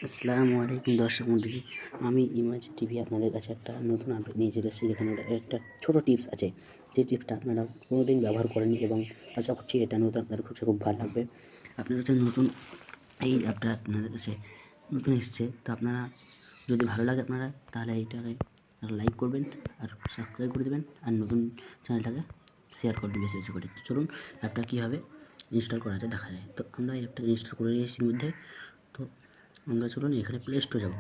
আসসালামু আলাইকুম দর্শক মণ্ডলী, আমি ইমাজ টিভি আপনাদের কাছে একটা নতুন আপডেট নিয়ে চলে এসেছি। এখানে একটা ছোটো টিপস আছে, যে টিপসটা আপনারা কোনোদিন ব্যবহার করেননি এবং আশা করছি এটা নতুন আপনাদের খুব ভালো লাগবে। আপনাদের কাছে নতুন এই অ্যাপটা আপনাদের কাছে নতুন এসছে, তো আপনারা যদি ভালো লাগে আপনারা তাহলে এইটাকে লাইক করবেন আর সাবস্ক্রাইব করে দেবেন আর নতুন চ্যানেলটাকে শেয়ার করবেন বেশি বেশি করে। চলুন অ্যাপটা কীভাবে ইনস্টল করা যায় দেখা যায়। তো আমরা এই অ্যাপটাকে ইনস্টল করে নিয়েছি মধ্যে। তো আমরা চলুন এখানে প্লে স্টোরে যাব।